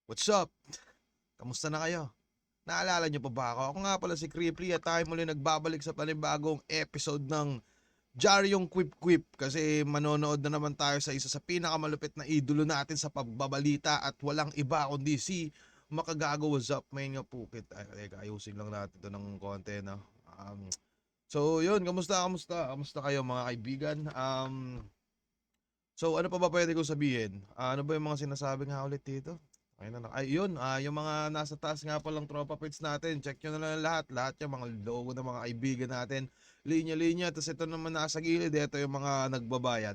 What's up? Kamusta na kayo? Naalala niyo pa ba ako? Ako nga pala si Creeply at tayo muli nagbabalik sa panibagong episode ng Jaryong Quip Quip kasi manonood na naman tayo sa isa sa pinakamalupit na idolo natin sa pagbabalita at walang iba kundi si Makagago. What's up, may nga pukit. Ay, teka, ayusin lang natin to ng konti, no? So yun, kamusta kayo mga kaibigan? So ano pa ba pwede kong sabihin? Ano ba yung mga sinasabi nga ulit dito? Yun, yung mga nasa taas nga palang tropa pits natin, check nyo na lang lahat yung mga logo ng mga kaibigan natin, linya-linya, tapos ito naman nasa gilid, ito yung mga nagbabayad.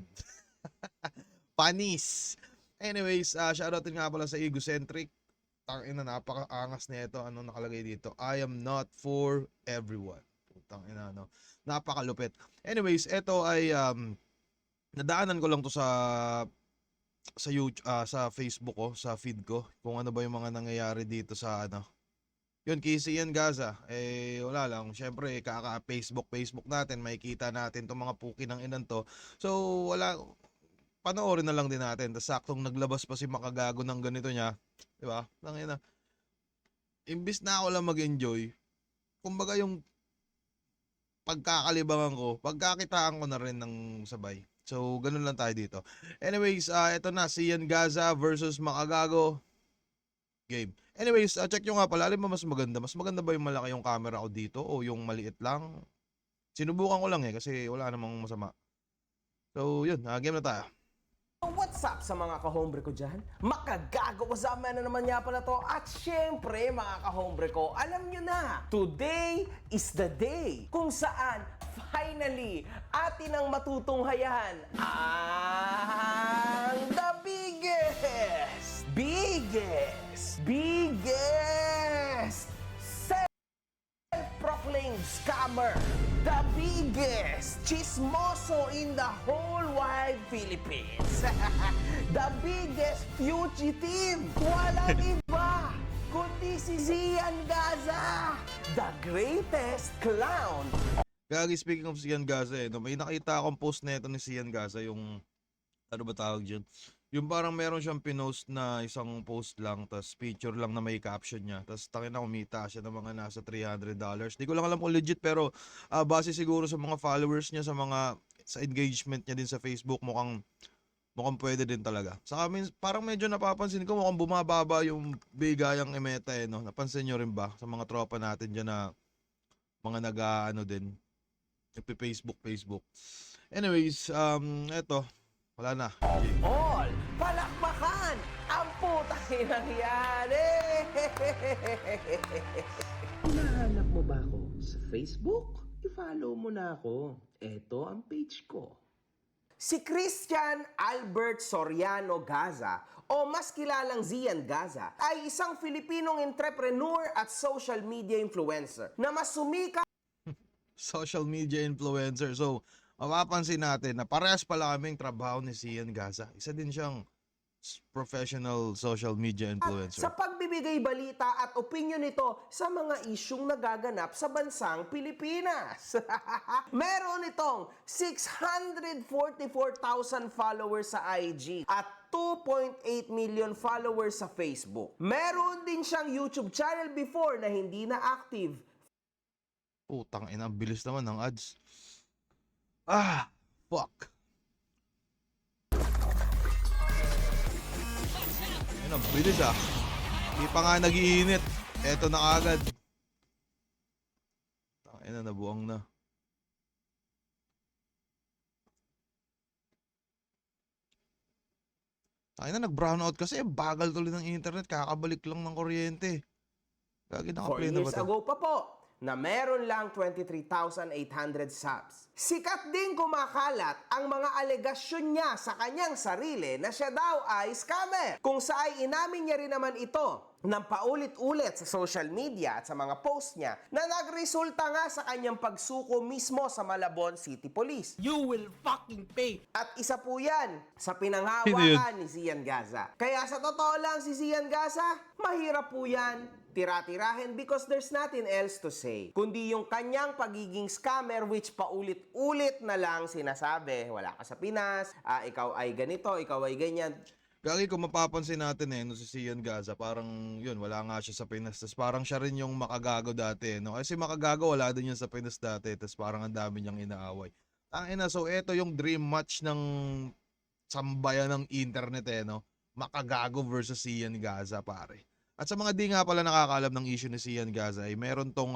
Panis! Anyways, shoutout nga pala sa Egocentric, tangina, napaka-angas na ito, ano nakalagay dito, I am not for everyone. Tangina, no? Napakalupit. Anyways, ito ay, nadaanan ko lang to sa YouTube, sa Facebook ko, sa feed ko, kung ano ba yung mga nangyayari dito sa ano. Yun, kay Sian Gaza, wala lang, syempre, Facebook natin, makikita natin tong mga puki ng inan to. So, wala, panoorin na lang din natin. Tapos saktong naglabas pa si Makagago ng ganito niya, di ba? Tangina. Imbis na ako lang mag-enjoy, kumbaga yung pagkakalibangan ko, pagkakitaan ko na rin ng sabay. So, ganun lang tayo dito. Anyways, ito na, Sian Gaza versus Makagago game. Anyways, check nyo nga pala, alin ba mas maganda? Mas maganda ba yung malaki yung camera ko dito o yung maliit lang? Sinubukan ko lang kasi wala namang masama. So, yun, game na tayo. What's up sa mga kahombre ko dyan? Makagago ko sa na naman niya pala to. At syempre, mga kahombre ko, alam nyo na, today is the day kung saan finally atin ang matutunghayan ang the biggest self-proclaimed scammer, the biggest chismoso in the whole wide Philippines, the biggest fugitive, walang iba kundi si Sian Gaza, the greatest clown. Gagi, speaking of Sian Gaza, no, may nakita akong post na ito ni Sian Gaza, yung, ano ba tawag dyan? Yung parang meron siyang pinost na isang post lang, tas picture lang na may caption niya. Tas tangina, kumita siya ng mga nasa $300. Di ko lang alam kung legit, pero base siguro sa mga followers niya, sa engagement niya din sa Facebook, mukhang pwede din talaga. Saka parang medyo napapansin ko, mukhang bumababa yung bigayang emeta, no? Napansin nyo rin ba sa mga tropa natin dyan na mga nag-ano din, Facebook. Anyways, eto, wala na. All palakpakan ang putang nangyari. Hinahanap mo ba ako sa Facebook? I-follow mo na ako. Ito ang page ko. Si Christian Albert Soriano Gaza o mas kilalang Sian Gaza ay isang Filipinong entrepreneur at social media influencer na mas sumikat Social media influencer. So, mapapansin natin na parehas pala kaming trabaho ni Sian Gaza. Isa din siyang professional social media influencer. sa pagbibigay balita at opinyon nito sa mga isyung nagaganap sa bansang Pilipinas. Meron itong 644,000 followers sa IG at 2.8 million followers sa Facebook. Meron din siyang YouTube channel before na hindi na active. Putang ina, bilis naman ng ads. Fuck. Ayun, ang bilis Di pa nga nag-iinit. Eto na agad. Tangina, nabuang na. Tangina, nag-brownout kasi. Bagal tuloy ng internet. Kakabalik lang ng kuryente. Gagi, 4 naka-play na ba years to? ago pa po, na meron lang 23,800 subs. Sikat din kumakalat ang mga alegasyon niya sa kanyang sarili na siya daw ay scammer. Kung saan inamin niya rin naman ito ng paulit-ulit sa social media at sa mga post niya na nagresulta nga sa kanyang pagsuko mismo sa Malabon City Police. You will fucking pay. At isa po yan sa Sino yun? pinanghawakan ni Sian Gaza. Kaya sa totoo lang si Sian Gaza, mahirap po yan tira-tirahin because there's nothing else to say. Kundi yung kanyang pagiging scammer which paulit-ulit na lang sinasabi, wala ka sa Pinas, ikaw ay ganito, ikaw ay ganyan. Gagi, kung mapapansin natin no, si Sian Gaza, parang yun, wala nga siya sa Pinas. Tapos parang siya rin yung makagago dati, no? Kasi makagago, wala din yan sa Pinas dati. Tapos parang ang dami niyang inaaway. Tangina, so eto yung dream match ng sambayan ng internet, no? Makagago versus Sian Gaza, pare. At sa mga di nga pala nakakaalam ng issue ni Sian Gaza, ay meron tong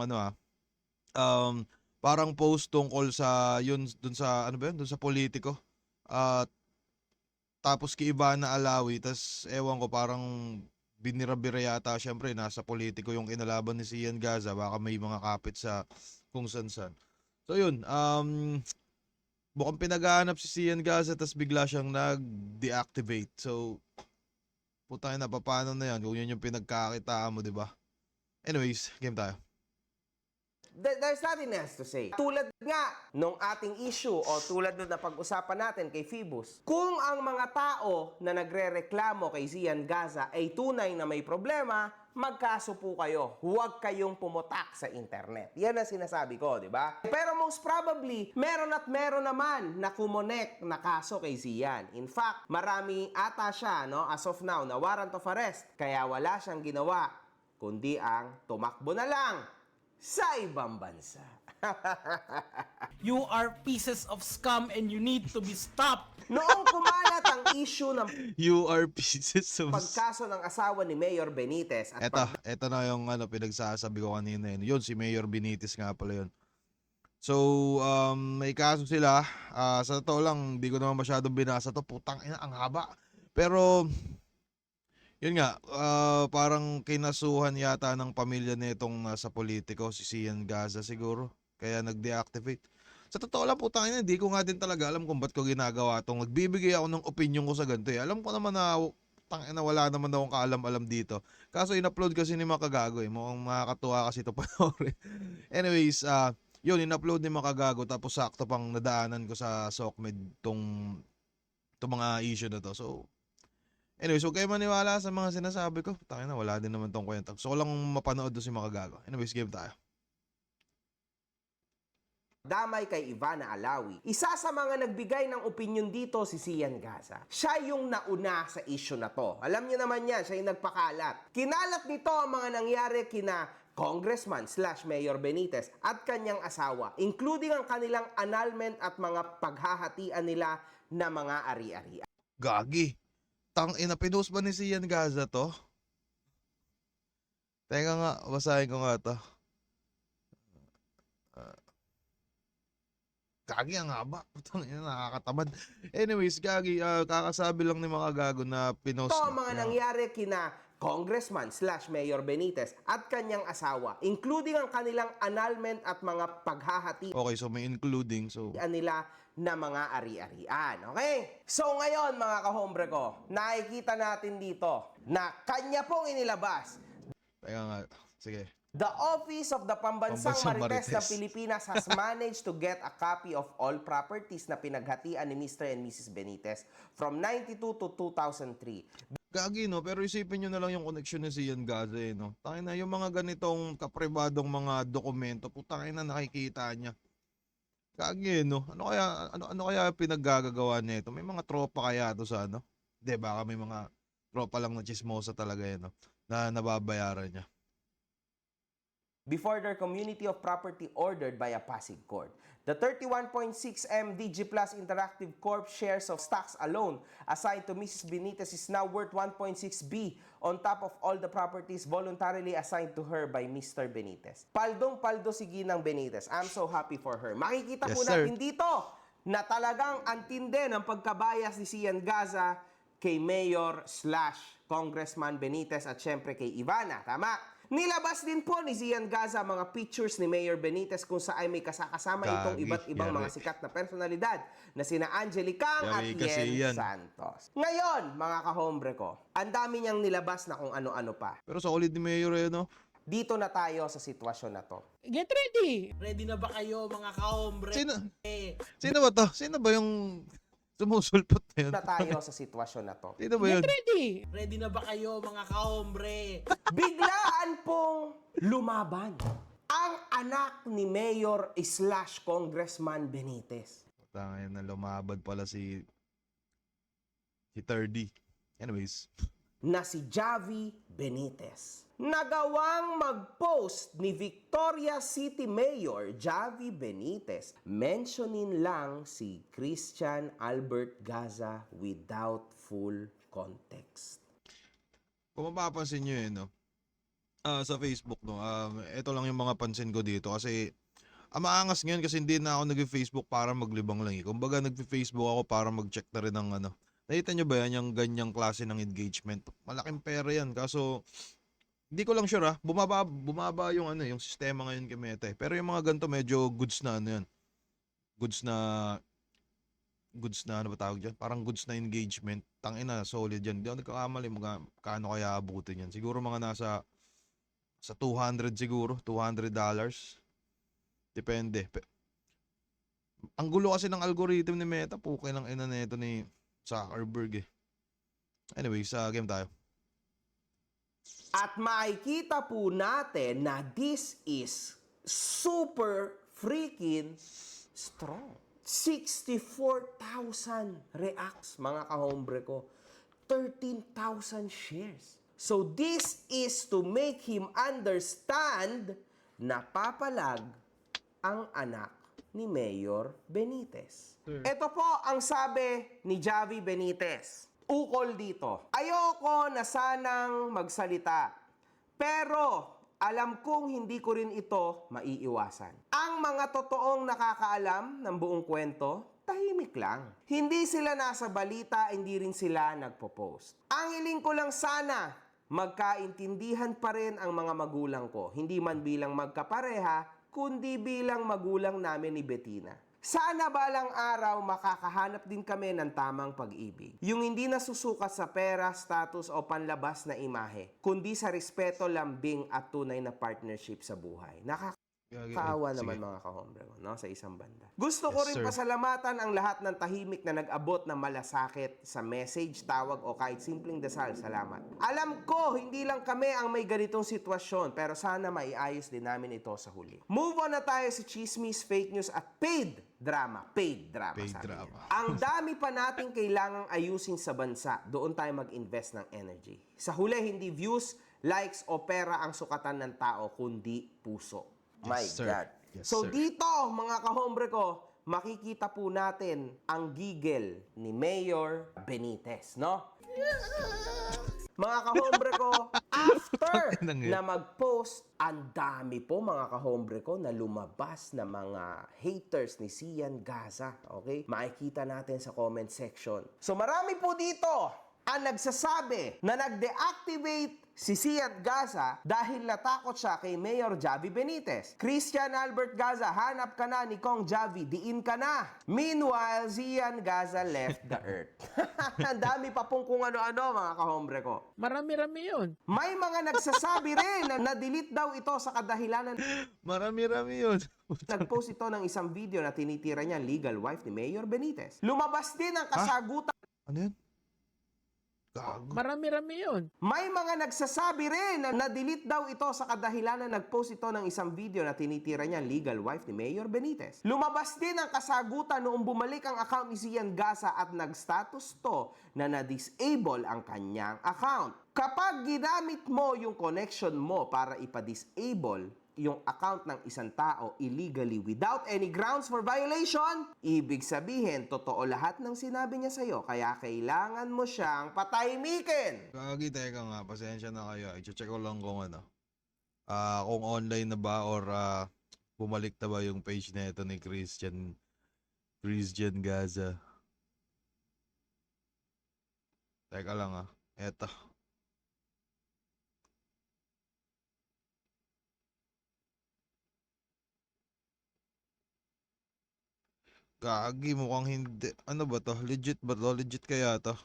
parang post tungkol sa yun dun sa ano ba yun, dun sa politiko. At tapos kay Ivana Alawi, tas ewan ko parang binira-bira yata, syempre nasa politiko yung inalaban ni Sian Gaza, baka may mga kapit sa kung san-san. So yun, mukhang pinagahanap si Sian Gaza tas bigla siyang nag-deactivate. So putang ina, paano na yan kung yun yung pinagkakitaan mo, di ba? Anyways, game tayo. There's nothing else to say. Tulad nga nung ating issue o tulad nung napag-usapan natin kay Phoebus, kung ang mga tao na nagre-reklamo kay Sian Gaza ay tunay na may problema, magkaso po kayo. Huwag kayong pumutak sa internet. Yan ang sinasabi ko, di ba? Pero most probably, meron at meron naman na kumonek na kaso kay Sian. In fact, marami ata siya, no, as of now, na warrant of arrest. Kaya wala siyang ginawa, kundi ang tumakbo na lang sa ibang bansa. You are pieces of scum and you need to be stopped. Noong kumalat ang issue ng You are pieces of... pagkaso ng asawa ni Mayor Benitez at Eto na yung pinagsasabi ko kanina yun. Yun, si Mayor Benitez nga pala yun. So, may kaso sila. Sa totoo lang, hindi ko naman masyadong binasa to. Putang ina, ang haba. Pero, yun nga, parang kinasuhan yata ng pamilya nitong nasa politiko, si Sian Gaza siguro. Kaya nag-deactivate. Sa totoo lang, putang ina, hindi ko nga din talaga alam kung ba't ko ginagawa tong. Nagbibigay ako ng opinion ko sa ganito eh. Alam ko naman na, tangina, wala naman akong kaalam-alam dito. Kaso in-upload kasi ni Makagago eh. Mukhang makakatuwa kasi ito panoorin. Anyways, yun, in-upload ni Makagago tapos sakto pang nadaanan ko sa SOCMED tong mga issue na to. So, anyways, huwag kayo maniwala sa mga sinasabi ko. Tangina, wala din naman tong kwenta. So, ko lang mapanood doon si Makagago. Anyways, game tayo. damay kay Ivana Alawi. Isa sa mga nagbigay ng opinion dito si Sian Gaza. Siya yung nauna sa issue na to. Alam niyo naman yan, siya yung nagpakalat. Kinalat nito ang mga nangyari kina Congressman / Mayor Benitez at kanyang asawa, including ang kanilang annulment at mga paghahatian nila na mga ari-arian. Gagi. Tangina, pinost ba ni Sian Gaza to? Teka nga, basahin ko nga to. Gagi, ang haba. Putang ina, nakakatamad. Anyways, Gagi, kakasabi lang ni mga gago na pinost. Ito ang mga nangyari kina Congressman / Mayor Benitez at kanyang asawa, including ang kanilang annulment at mga paghahati Okay, so may including. So, nila na mga ari-arian. Okay? So ngayon, mga kahombre ko, nakikita natin dito na kanya pong inilabas. teka nga. Sige. The Office of the Pambansang Pambansang Marites ng Marites. Pilipinas has managed to get a copy of all properties na pinaghatian ni Mr. and Mrs. Benitez from 92 to 2003. Gagi, no? Pero isipin nyo na lang yung connection ni Sian Gaza, eh, no? Tangin na, yung mga ganitong kapribadong mga dokumento, putangin na nakikita niya. Gagi, no? Ano kaya pinaggagawa nito? May mga tropa kaya to sa ano? Di, baka may mga tropa lang na chismosa talaga, eh, no? Na nababayaran niya. Before their community of property ordered by a Pasig court. The 31.6M DG Plus Interactive Corp shares of stocks alone assigned to Mrs. Benitez is now worth 1.6B on top of all the properties voluntarily assigned to her by Mr. Benitez. Paldong-paldo si Ginang Benitez. I'm so happy for her. Makikita Yes, po sir. natin dito na talagang antinde ng pagkabayas ni Sian Gaza kay Mayor / Congressman Benitez at syempre kay Ivana. Tama? Nilabas din po ni Sian Gaza mga pictures ni Mayor Benitez kung saan may kasama itong Gagi, iba't ibang yari. mga sikat na personalidad na sina Angelica at Yari kasi Yen yan. Santos. Ngayon, mga kahombre ko, ang dami niyang nilabas na kung ano-ano pa. Pero sa ulit ni Mayor, eh, no? Dito na tayo sa sitwasyon na to. Get ready! Ready na ba kayo mga kahombre? Sino ba to? Sino ba yung sumusulpot na yun? Na tayo sa sitwasyon na to. Sino ba yun? Ready! Ready na ba kayo mga kahombre? Biglaan pong lumaban ang anak ni Mayor / Congressman Benitez. Tangin na lumabad pala si 30. Anyways, na si Javi Benitez. Nagawang mag-post ni Victoria City Mayor Javi Benitez mentionin lang si Christian Albert Gaza without full context. kung mapapansin nyo no, sa Facebook, no, ito lang yung mga pansin ko dito kasi maangas ngayon kasi hindi na ako nag-Facebook para maglibang lang. Kumbaga nag-Facebook ako para mag-check na rin ng ano. Nakita nyo ba yan, yung ganyang klase ng engagement? Malaking pera yan. Kaso, hindi ko lang sure bumaba yung ano, yung sistema ngayon kay Meta. Pero yung mga ganito medyo goods na ano yan. Goods na ano ba tawag dyan? Parang goods na engagement. Tangina, solid yan. Hindi ako nagkakamali kano kaya abutin yan. Siguro mga nasa 200 siguro, $200. Depende. Ang gulo kasi ng algorithm ni Meta, puke lang ina nito ni Zuckerberg eh. Anyways, game tayo. At makikita po natin na this is super freaking strong. 64,000 reacts, mga kahombre ko. 13,000 shares. So this is to make him understand na papalag ang anak ni Mayor Benitez. Ito po ang sabi ni Javi Benitez. Ukol dito. Ayoko na sanang magsalita. Pero alam kong hindi ko rin ito maiiwasan. Ang mga totoong nakakaalam ng buong kwento, tahimik lang. Hindi sila nasa balita, hindi rin sila nagpo-post. Ang hiling ko lang sana, magkaintindihan pa rin ang mga magulang ko. Hindi man bilang magkapareha, kundi bilang magulang namin ni Bettina. Sana balang araw makakahanap din kami ng tamang pag-ibig. Yung hindi nasusukat sa pera, status o panlabas na imahe, kundi sa respeto, lambing at tunay na partnership sa buhay. Nakakaawa naman mga kahombre, no? Sa isang banda. Gusto ko rin sir. pasalamatan ang lahat ng tahimik na nag-abot ng malasakit sa message, tawag o kahit simpleng dasal. Salamat. Alam ko, hindi lang kami ang may ganitong sitwasyon, pero sana maiayos din namin ito sa huli. Move on na tayo sa chismis, fake news at paid drama. Paid drama. Paid sabi drama. niya. Ang dami pa nating kailangang ayusin sa bansa. Doon tayo mag-invest ng energy. Sa huli, hindi views, likes o pera ang sukatan ng tao, kundi puso. My Yes, sir. God. Yes, So sir. dito, mga kahombre ko, makikita po natin ang gigil ni Mayor Benitez, no? Mga kahombre ko, after Tangina nga. na mag-post, ang dami po mga kahombre ko na lumabas na mga haters ni Sian Gaza. Okay? Makikita natin sa comment section. So marami po dito ang nagsasabi na nag-deactivate si Sian Gaza dahil natakot siya kay Mayor Javi Benitez. Christian Albert Gaza, hanap ka na ni Kong Javi, diin ka na. Meanwhile, Sian Gaza left the earth. Ang dami pa pong kung ano-ano mga kahombre ko. Marami-rami yun. May mga nagsasabi rin na na-delete daw ito sa kadahilanan Marami-rami yun. nag-post ito ng isang video na tinitira niya legal wife ni Mayor Benitez. Lumabas din ang kasagutan. Ano yan? Gago. Marami-rami yun. May mga nagsasabi rin na na-delete daw ito sa kadahilanan nag-post ito ng isang video na tinitira niya legal wife ni Mayor Benitez. Lumabas din ang kasagutan noong bumalik ang account ni Sian Gaza at nag-status to na na-disable ang kanyang account. Kapag ginamit mo yung connection mo para ipa-disable yung account ng isang tao illegally without any grounds for violation, ibig sabihin, totoo lahat ng sinabi niya sa'yo, kaya kailangan mo siyang patahimikin. Gagi, teka nga, pasensya na kayo. I-check ko lang kung ano. Kung online na ba or bumalik na ba yung page na ito ni Christian Gaza. Teka lang Eto. Gagi, mukhang hindi. Ano ba to? Legit ba to? Legit kaya to?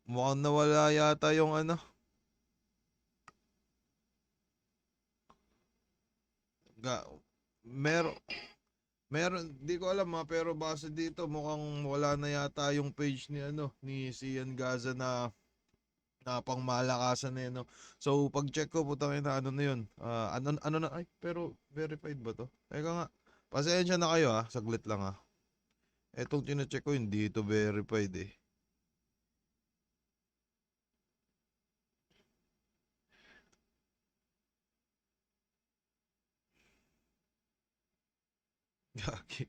Mukhang nawala yata yung ano. Meron, di ko alam pero base dito mukhang wala na yata yung page ni ni Sian Gaza na pangmalakasan no. So pag check ko putang ina ano na yun. Ano na pero verified ba to? Teka nga. Pasensya na kayo saglit lang Etong chine-check ko hindi ito verified Gagi.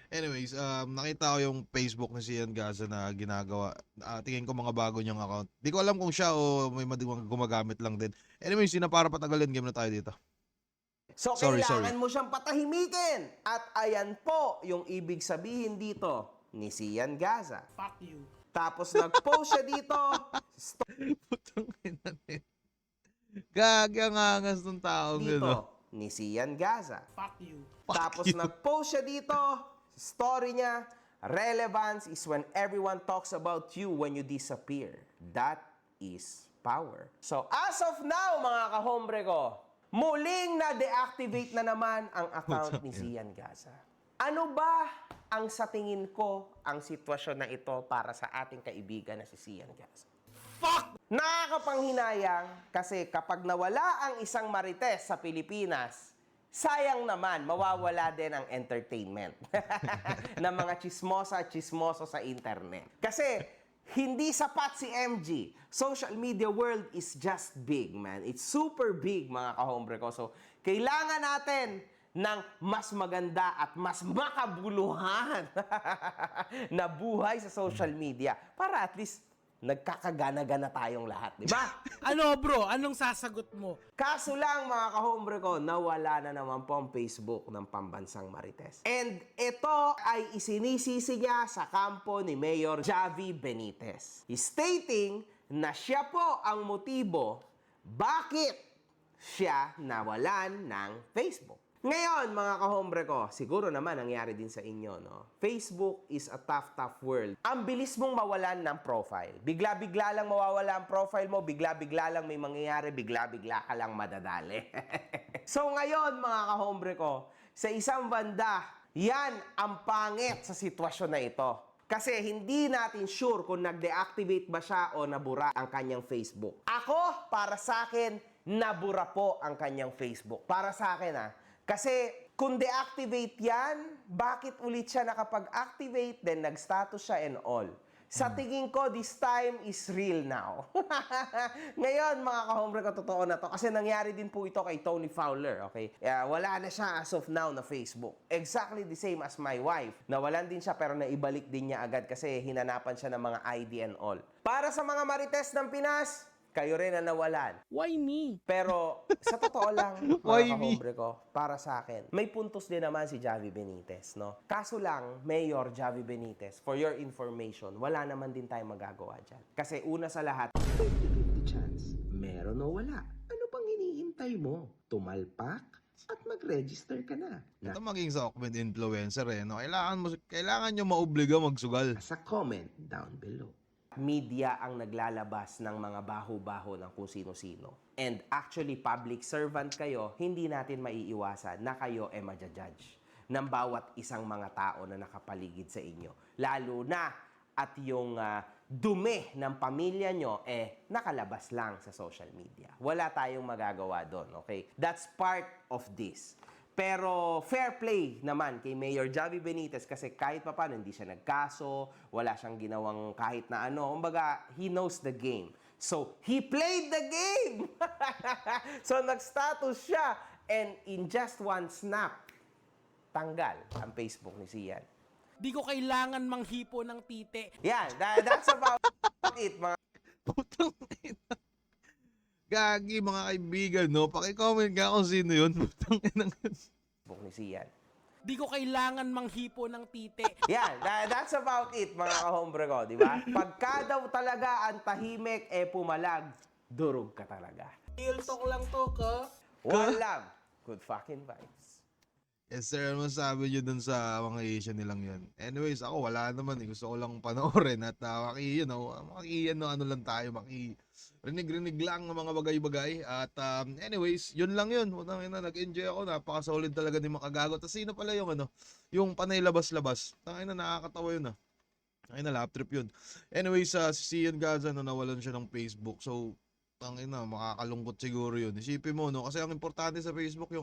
Anyways, nakita ko yung Facebook ni Sian Gaza na ginagawa. Tingin ko mga bago niyang account. Di ko alam kung siya o may gumagamit lang din. Anyways, yun na para patagalin. Game na tayo dito. So, Sorry. kailangan mo siyang patahimikin. At ayan po yung ibig sabihin dito ni Sian Gaza. Fuck you. Tapos nag-post siya dito. Putang ina din. Gagi ang angas ng taong Dito gano'n. ni Sian Gaza. Fuck you. Tapos you. nag-post siya dito. Story niya, relevance is when everyone talks about you when you disappear. That is power. So as of now, mga kahombre ko, muling na-deactivate na naman ang account ni Sian Gaza. Ano ba ang sa tingin ko ang sitwasyon na ito para sa ating kaibigan na si Sian Gaza? Fuck! Nakakapanghinayang kasi kapag nawala ang isang marites sa Pilipinas, sayang naman, mawawala din ang entertainment ng mga chismoso sa internet. Kasi hindi sapat si MG. Social media world is just big, man. It's super big, mga kahombre ko. So, kailangan natin ng mas maganda at mas makabuluhan na buhay sa social media para at least nagkakagana-gana tayong lahat, di ba? Ano bro? Anong sasagot mo? Kaso lang, mga kahombre ko, nawala na naman po ang Facebook ng pambansang Marites. And ito ay isinisisi niya sa kampo ni Mayor Javi Benitez, stating na siya po ang motibo bakit siya nawalan ng Facebook. Ngayon, mga kahombre ko, siguro naman nangyari din sa inyo, no? Facebook is a tough world. Ang bilis mong mawalan ng profile. Bigla-bigla lang mawawala ang profile mo, bigla-bigla lang may mangyayari, bigla-bigla ka lang madadali. So ngayon, mga kahombre ko, sa isang banda, yan ang pangit sa sitwasyon na ito. Kasi hindi natin sure kung nag-deactivate ba siya o nabura ang kanyang Facebook. Ako, para sa akin, nabura po ang kanyang Facebook. Para sa akin, kasi kung deactivate yan, bakit ulit siya nakapag-activate, then nag-status siya and all? Sa tingin ko, this time is real now. Ngayon, mga kahombre ko, totoo na to. Kasi nangyari din po ito kay Tony Fowler, okay? Wala na siya as of now na Facebook. Exactly the same as my wife. Nawalan din siya pero naibalik din niya agad kasi hinanapan siya ng mga ID and all. Para sa mga marites ng Pinas, kayo rin na nawalan. Why me? Pero sa totoo lang, Why mga me? kahombre ko, para sa akin, may puntos din naman si Javi Benitez, no? Kaso lang, Mayor Javi Benitez, for your information, wala naman din tayong magagawa dyan. Kasi una sa lahat, 50-50 chance. Meron o wala. Ano pang hinihintay mo? Tumalpak at mag-register ka na. Ito maging sa Okmed influencer no? Kailangan nyo maobliga magsugal. Nasa comment down below. media ang naglalabas ng mga baho-baho ng kung sino-sino. And actually, public servant kayo, hindi natin maiiwasan na kayo maja-judge ng bawat isang mga tao na nakapaligid sa inyo. Lalo na at yung dumi ng pamilya nyo, nakalabas lang sa social media. Wala tayong magagawa doon, okay? That's part of this. Pero fair play naman kay Mayor Javi Benitez kasi kahit pa paano hindi siya nagkaso, wala siyang ginawang kahit na ano. Kumbaga, he knows the game. So, he played the game! So, nag-status siya and in just one snap, tanggal ang Facebook ni Sian. Di ko kailangan manghipo ng tite. Yan, that's about it, mga Putang ina. Gagi mga kaibigan, no? Paki-comment ka kung sino yun. Putang ina. Facebook ni Sian. Di ko kailangan manghipo ng tite. Yan, that's about it, mga kahombre ko, di ba? Pagka daw talaga ang tahimik, pumalag, durog ka talaga. Real talk lang to, ka. One love, good fucking vibes. Yes sir, ano masabi nyo dun sa mga Asian nilang yun? Anyways, ako wala naman Gusto ko lang panoorin at ano lang tayo, rinig-rinig lang ng mga bagay-bagay. At anyways, yun lang yun. Nag-enjoy ako, napaka-solid talaga ni Makagago. Tapos sino pala yung yung panay labas-labas. Tangina, nakakatawa yun lap trip yun. Anyways, si Sian Gaza nawalan siya ng Facebook. So, tangina, makakalungkot siguro yun. Isipin mo, no? Kasi ang importante sa Facebook yung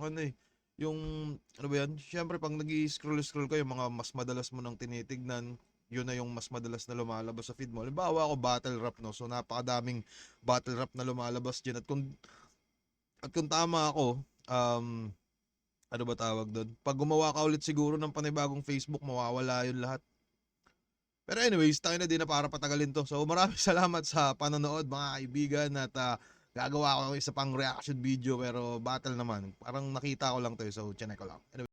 yung ano ba yan? Syempre pag nag-scroll ka, yung mga mas madalas mo nang tinitignan, yun na yung mas madalas na lumalabas sa feed mo. Halimbawa ako battle rap, no? So napakadaming battle rap na lumalabas diyan, at kung tama ako, ano ba tawag doon? Pag gumawa ka ulit siguro ng panibagong Facebook, mawawala yun lahat. Pero anyways, tayo na din na para patagalin to. So maraming salamat sa panonood mga kaibigan, at gagawa ko ng isa pang reaction video pero battle naman. Parang nakita ko lang to, so chinek ko lang. Anyway,